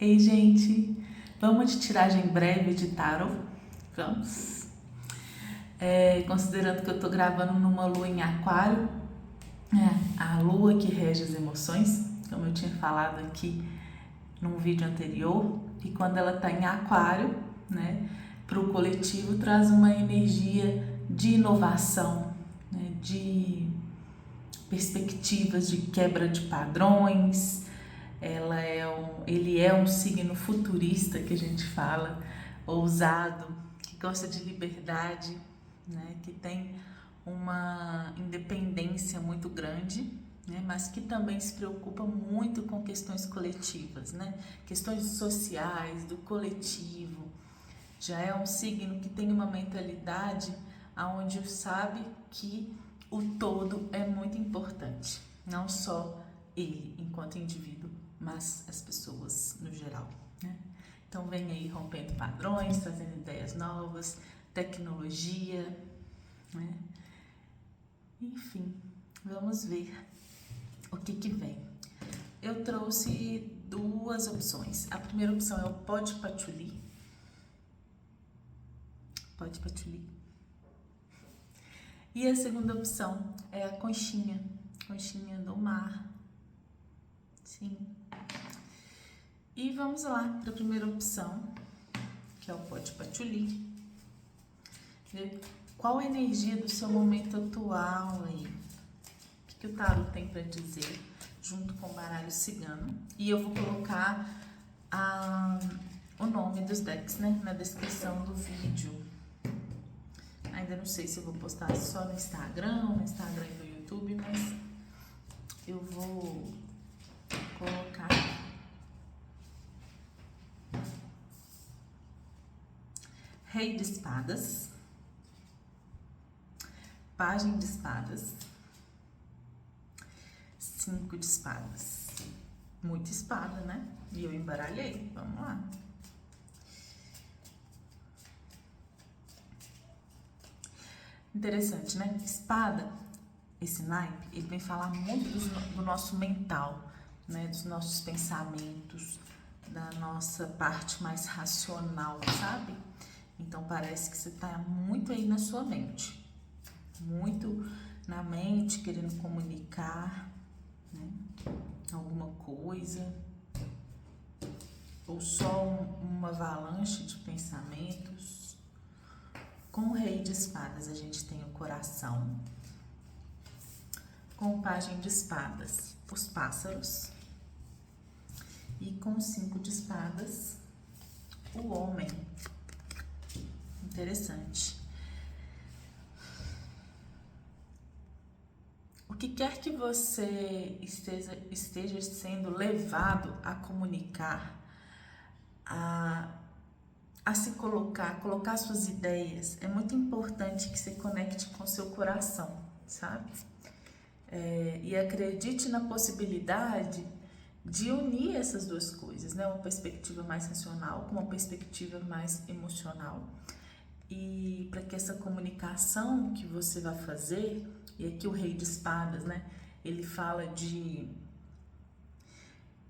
Ei, gente, vamos de tiragem breve de tarot? Vamos. Considerando que eu tô gravando numa lua em aquário, a lua que rege as emoções, como eu tinha falado aqui num vídeo anterior, e quando ela tá em aquário, né, para o coletivo traz uma energia de inovação, né, de perspectivas de quebra de padrões. Ele é um signo futurista que a gente fala, ousado, que gosta de liberdade, né, que tem uma independência muito grande, né, mas que também se preocupa muito com questões coletivas, né, questões sociais, do coletivo. Já é um signo que tem uma mentalidade onde sabe que o todo é muito importante, não só ele enquanto indivíduo, mas as pessoas no geral, né? Então vem aí rompendo padrões, trazendo ideias novas, tecnologia, né? Enfim, vamos ver o que vem. Eu trouxe duas opções. A primeira opção é o pó de patchouli. E a segunda opção é a conchinha do mar. Sim. E vamos lá para a primeira opção, que é o pó de patchouli. Qual a energia do seu momento atual aí? O que o tarot tem para dizer, junto com o baralho cigano? E eu vou colocar o nome dos decks, né, na descrição do vídeo. Ainda não sei se eu vou postar só no Instagram e no YouTube, mas eu vou colocar. Rei de espadas, Pagem de espadas, 5 de espadas. Muita espada, né? E eu embaralhei. Vamos lá. Interessante, né? Espada, esse naipe, ele vem falar muito do nosso mental, né? Dos nossos pensamentos, da nossa parte mais racional, sabe? Então parece que você tá muito aí na sua mente. Muito na mente, querendo comunicar, né, alguma coisa, ou só uma avalanche de pensamentos. Com o rei de espadas a gente tem o coração, com o pajem de espadas os pássaros, e com o 5 de espadas o homem. Interessante. O que quer que você esteja sendo levado a comunicar, a se colocar suas ideias, é muito importante que você conecte com seu coração, sabe? E acredite na possibilidade de unir essas duas coisas, né? Uma perspectiva mais racional com uma perspectiva mais emocional. E para que essa comunicação que você vai fazer, e aqui o rei de espadas, né? Ele fala de...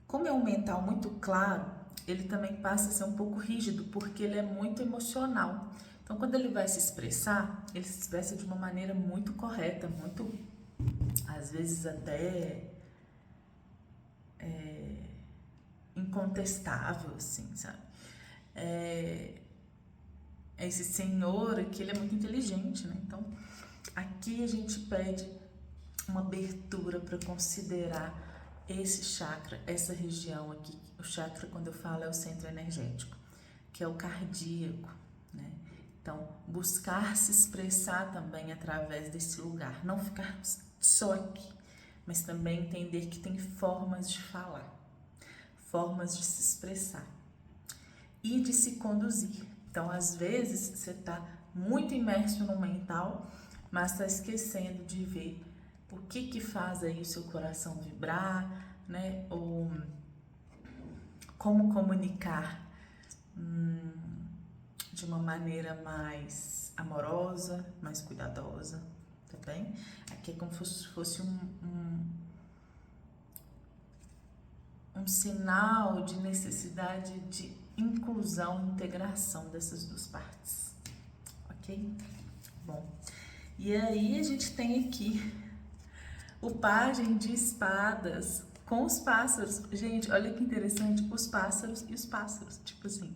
Como é um mental muito claro, ele também passa a ser um pouco rígido, porque ele é muito emocional. Então, quando ele vai se expressar, ele se expressa de uma maneira muito correta, muito, às vezes até incontestável, assim, sabe? Esse senhor aqui, ele é muito inteligente, né? Então, aqui a gente pede uma abertura para considerar esse chakra, essa região aqui. O chakra, quando eu falo, é o centro energético, que é o cardíaco, né? Então, buscar se expressar também através desse lugar, não ficar só aqui, mas também entender que tem formas de falar, formas de se expressar e de se conduzir. Então, às vezes, você está muito imerso no mental, mas está esquecendo de ver o que faz aí o seu coração vibrar, né? Ou como comunicar de uma maneira mais amorosa, mais cuidadosa, tá bem? Aqui é como se fosse um um sinal de necessidade de inclusão e integração dessas duas partes, ok? Bom, e aí a gente tem aqui o pajem de espadas com os pássaros. Gente, olha que interessante, os pássaros e os pássaros, tipo assim,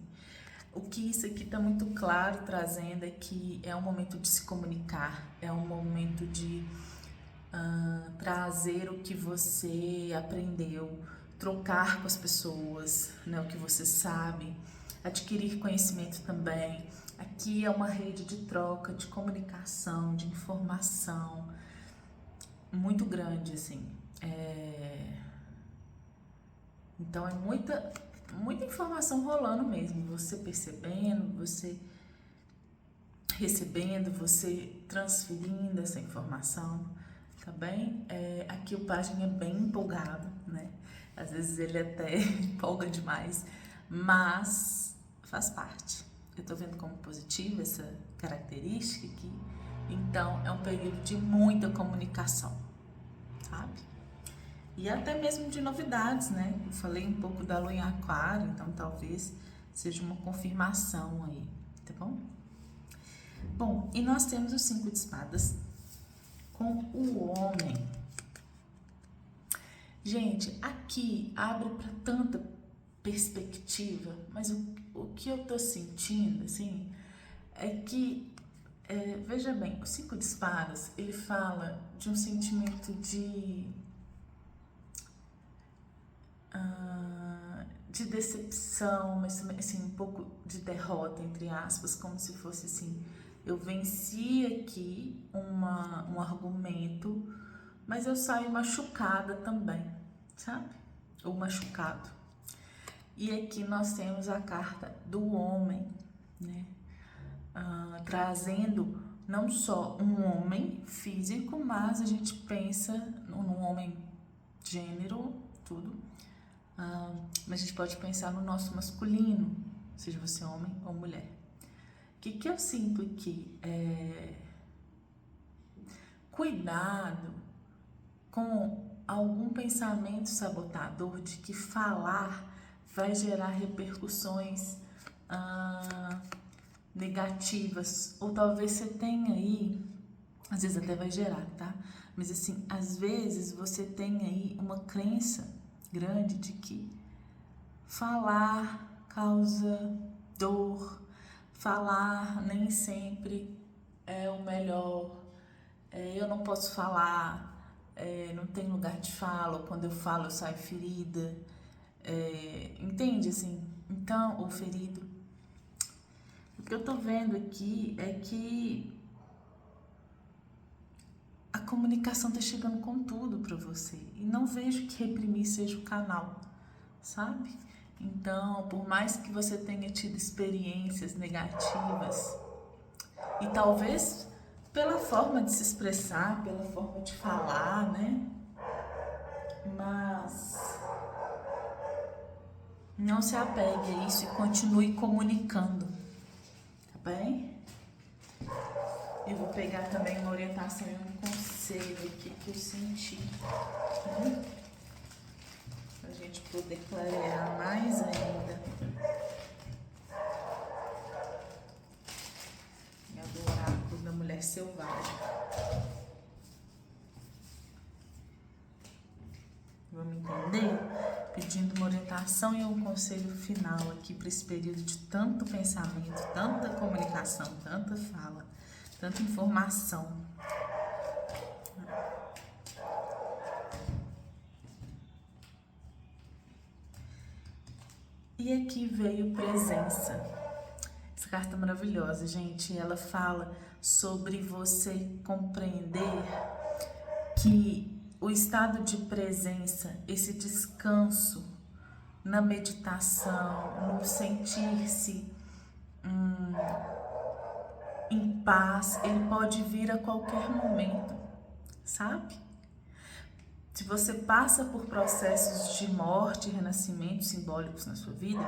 o que isso aqui tá muito claro trazendo é que é um momento de se comunicar, é um momento de trazer o que você aprendeu, trocar com as pessoas, né, o que você sabe, adquirir conhecimento também. Aqui é uma rede de troca, de comunicação, de informação muito grande, assim. Então é muita informação rolando mesmo, você percebendo, você recebendo, você transferindo essa informação, tá bem? Aqui o pajem é bem empolgado, né? Às vezes ele até empolga demais, mas faz parte. Eu tô vendo como positiva essa característica aqui, então é um período de muita comunicação, sabe? E até mesmo de novidades, né? Eu falei um pouco da lua em aquário, então talvez seja uma confirmação aí, tá bom? Bom, e nós temos o 5 de espadas com o homem. Gente, aqui abre para tanta perspectiva, mas o que eu tô sentindo, assim, é que, veja bem, o 5 de espadas, ele fala de um sentimento de decepção, mas assim, um pouco de derrota, entre aspas, como se fosse assim, eu venci aqui um argumento, mas eu saio machucada também, sabe? Ou machucado. E aqui nós temos a carta do homem, né? Trazendo não só um homem físico, mas a gente pensa num homem gênero, tudo. Mas a gente pode pensar no nosso masculino, seja você homem ou mulher. O que eu sinto aqui? Cuidado com algum pensamento sabotador de que falar vai gerar repercussões negativas, ou talvez você tenha aí, às vezes até vai gerar, tá? Mas assim, às vezes você tem aí uma crença grande de que falar causa dor, falar nem sempre é o melhor, eu não posso falar, não tem lugar de fala, quando eu falo eu saio ferida, entende assim? Então, ou ferido. O que eu tô vendo aqui é que a comunicação tá chegando com tudo para você e não vejo que reprimir seja o canal, sabe? Então, por mais que você tenha tido experiências negativas e talvez pela forma de se expressar, pela forma de falar, né? Mas não se apegue a isso e continue comunicando, tá bem? Eu vou pegar também uma orientação e um conselho aqui que eu senti, né? Pra gente poder clarear mais ainda. Do oráculo da mulher selvagem. Vamos entender? Pedindo uma orientação e um conselho final aqui para esse período de tanto pensamento, tanta comunicação, tanta fala, tanta informação. E aqui veio presença. Essa carta maravilhosa, gente. Ela fala sobre você compreender que o estado de presença, esse descanso na meditação, no sentir-se em paz, ele pode vir a qualquer momento, sabe? Se você passa por processos de morte e renascimento simbólicos na sua vida,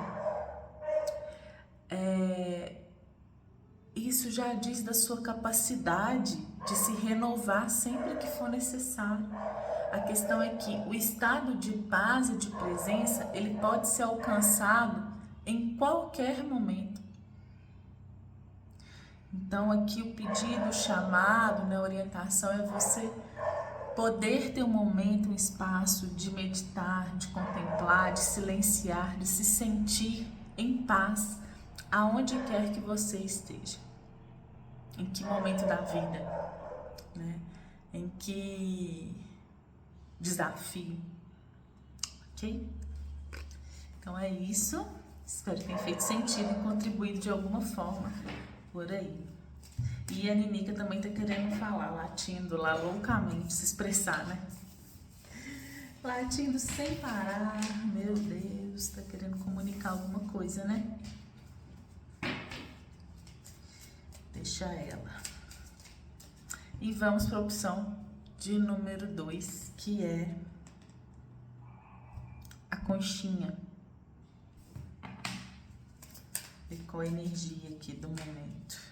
isso já diz da sua capacidade de se renovar sempre que for necessário. A questão é que o estado de paz e de presença, ele pode ser alcançado em qualquer momento. Então aqui o pedido, o chamado, né, a orientação é você poder ter um momento, um espaço de meditar, de contemplar, de silenciar, de se sentir em paz, aonde quer que você esteja. Em que momento da vida, né? Em que desafio, ok? Então é isso. Espero que tenha feito sentido e contribuído de alguma forma por aí. E a Ninica também tá querendo falar, latindo lá loucamente, se expressar, né? Latindo sem parar, meu Deus, tá querendo comunicar alguma coisa, né? Deixa ela. E vamos para a opção de número 2, que é a conchinha. Ver qual a energia aqui do momento.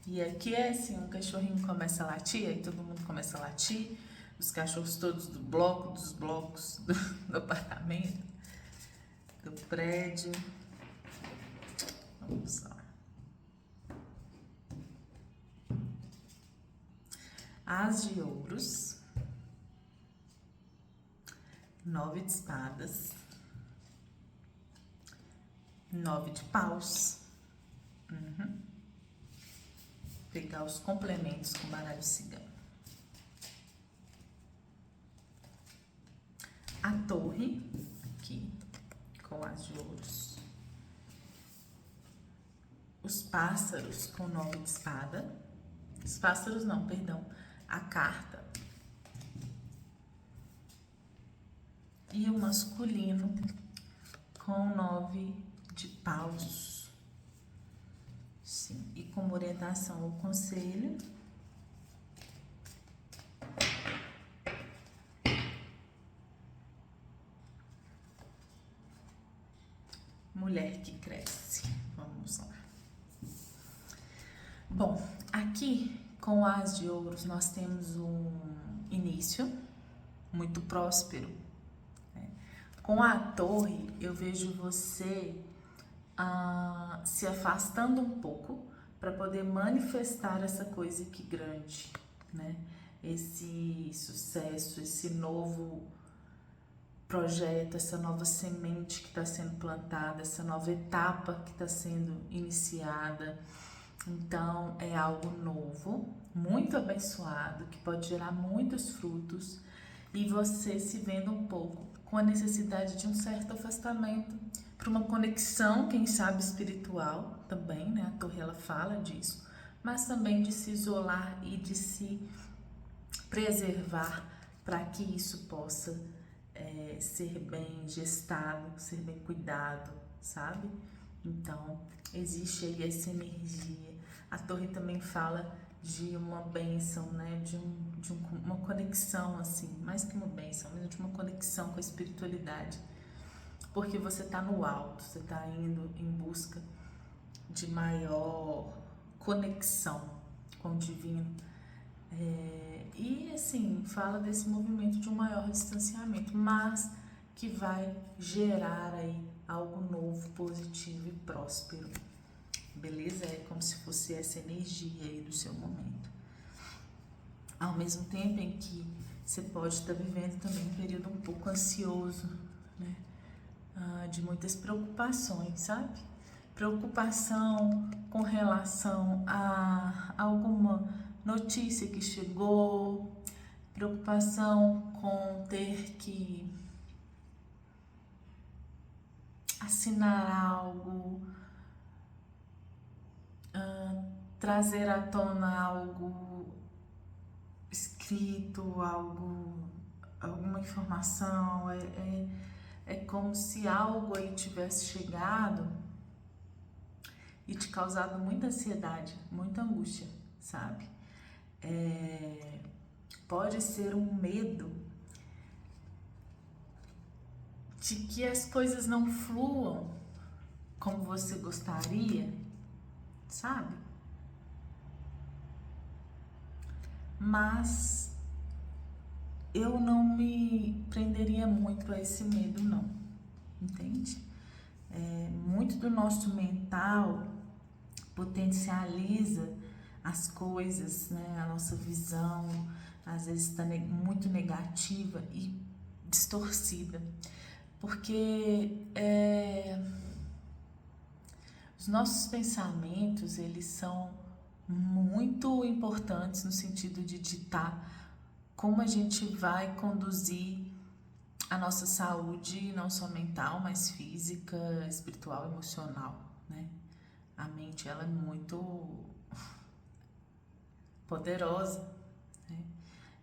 E aqui é assim, um cachorrinho começa a latir, aí todo mundo começa a latir, os cachorros todos do bloco, dos blocos do apartamento, do prédio. Vamos lá. As de ouros, 9 de espadas, 9 de paus. Pegar os complementos com baralho cigano. A torre, aqui, com as de ouros. Os pássaros com 9 de espada. Os pássaros não, perdão. A carta. E o masculino com 9 de paus. Sim, e como orientação ou conselho, mulher que cresce. Vamos lá. Bom, aqui com o As de Ouros nós temos um início muito próspero, né? Com a torre eu vejo você se afastando um pouco para poder manifestar essa coisa aqui grande, né? Esse sucesso, esse novo projeto, essa nova semente que está sendo plantada, essa nova etapa que está sendo iniciada. Então é algo novo, muito abençoado, que pode gerar muitos frutos, e você se vendo um pouco com a necessidade de um certo afastamento para uma conexão, quem sabe espiritual também, né? A torre ela fala disso, mas também de se isolar e de se preservar para que isso possa ser bem gestado, ser bem cuidado, sabe? Então existe aí essa energia. A torre também fala de uma bênção, né? De uma conexão, assim, mais que uma bênção, mas de uma conexão com a espiritualidade. Porque você está no alto, você está indo em busca de maior conexão com o divino. E assim, fala desse movimento de um maior distanciamento, mas que vai gerar aí algo novo, positivo e próspero. Beleza? É como se fosse essa energia aí do seu momento. Ao mesmo tempo em que você pode estar vivendo também um período um pouco ansioso, né? De muitas preocupações, sabe? Preocupação com relação a alguma notícia que chegou, preocupação com ter que assinar algo, trazer à tona algo escrito, alguma informação. É como se algo aí tivesse chegado e te causado muita ansiedade, muita angústia, sabe? Pode ser um medo de que as coisas não fluam como você gostaria, sabe? mas eu não me prenderia muito a esse medo, não, entende? Muito do nosso mental potencializa as coisas, né? A nossa visão às vezes está muito negativa e distorcida, porque os nossos pensamentos, eles são muito importantes no sentido de ditar como a gente vai conduzir a nossa saúde, não só mental, mas física, espiritual, emocional, né? A mente, ela é muito poderosa, né?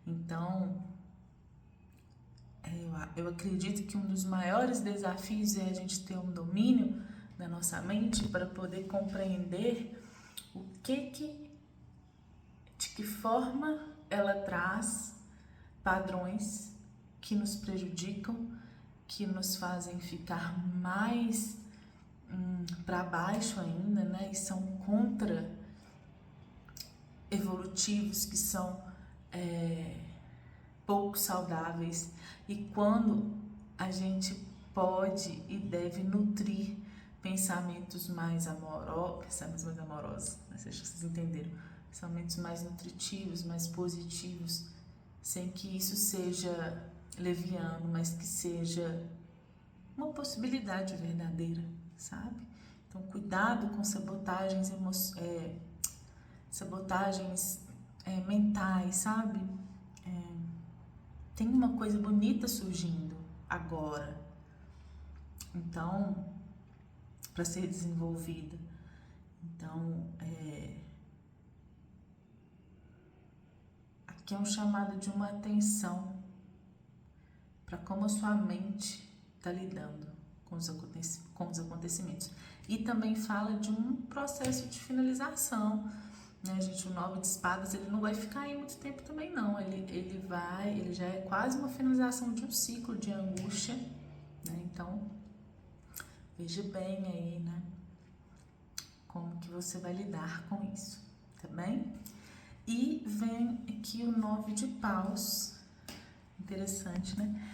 Então, eu acredito que um dos maiores desafios é a gente ter um domínio da nossa mente para poder compreender de que forma ela traz padrões que nos prejudicam, que nos fazem ficar mais para baixo ainda, né? E são contra evolutivos, que são pouco saudáveis. E quando a gente pode e deve nutrir pensamentos mais amorosos, não sei se vocês entenderam, pensamentos mais nutritivos, mais positivos, sem que isso seja leviano, mas que seja uma possibilidade verdadeira, sabe? Então, cuidado com sabotagens mentais, sabe? Tem uma coisa bonita surgindo agora, então, para ser desenvolvida. Então, aqui é um chamado de uma atenção para como a sua mente está lidando com os acontecimentos. E também fala de um processo de finalização, né, gente? O 9 de espadas, ele não vai ficar aí muito tempo também, não. Ele já é quase uma finalização de um ciclo de angústia, né? Então, veja bem aí, né, como que você vai lidar com isso, tá bem? E vem aqui o 9 de paus, interessante, né?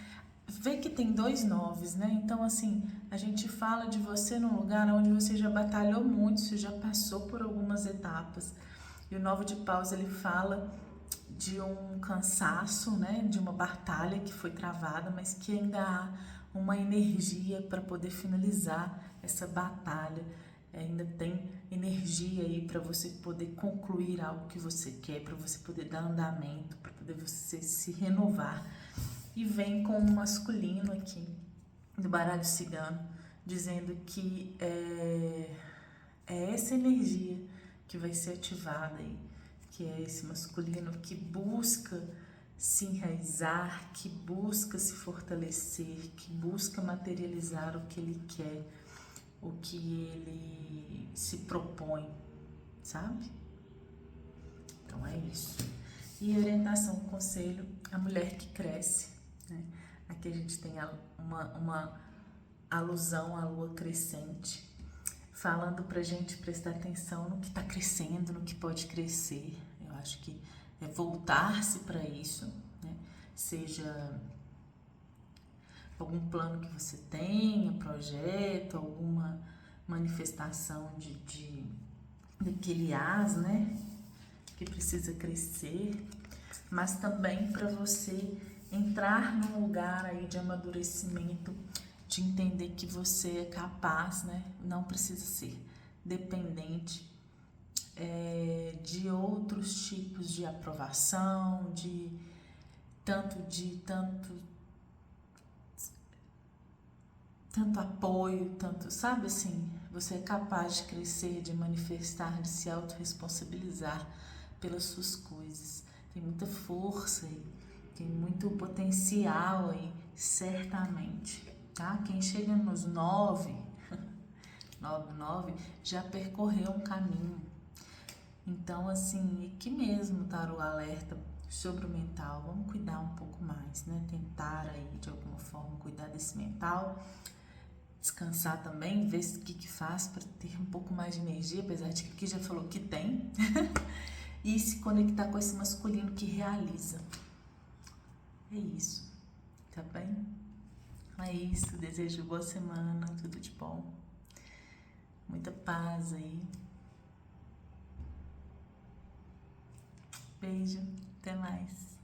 Vê que tem 2 noves, né? Então, assim, a gente fala de você num lugar onde você já batalhou muito, você já passou por algumas etapas. E o 9 de paus, ele fala de um cansaço, né? De uma batalha que foi travada, mas que ainda há uma energia para poder finalizar essa batalha. Ainda tem energia aí para você poder concluir algo que você quer, para você poder dar andamento, para poder você se renovar. E vem com o masculino aqui do baralho cigano, dizendo que é essa energia que vai ser ativada aí, que é esse masculino que busca se enraizar, que busca se fortalecer, que busca materializar o que ele quer, o que ele se propõe, sabe? Então é isso. E orientação, conselho, a mulher que cresce, né? Aqui a gente tem uma alusão à lua crescente, falando pra gente prestar atenção no que está crescendo, no que pode crescer. Eu acho que é voltar-se para isso, né? Seja algum plano que você tenha, projeto, alguma manifestação daquele as, né, que precisa crescer, mas também para você entrar num lugar aí de amadurecimento, de entender que você é capaz, né, não precisa ser dependente de outros tipos de aprovação, de tanto apoio, tanto, sabe assim, você é capaz de crescer, de manifestar, de se autorresponsabilizar pelas suas coisas. Tem muita força aí, tem muito potencial aí, certamente, tá? Quem chega nos 9 já percorreu um caminho. Então, assim, aqui mesmo tá o alerta sobre o mental. Vamos cuidar um pouco mais, né? Tentar aí, de alguma forma, cuidar desse mental. Descansar também, ver o que faz para ter um pouco mais de energia, apesar de que aqui já falou que tem. e se conectar com esse masculino que realiza. É isso, tá bem? É isso, desejo boa semana, tudo de bom. Muita paz aí. Beijo, até mais.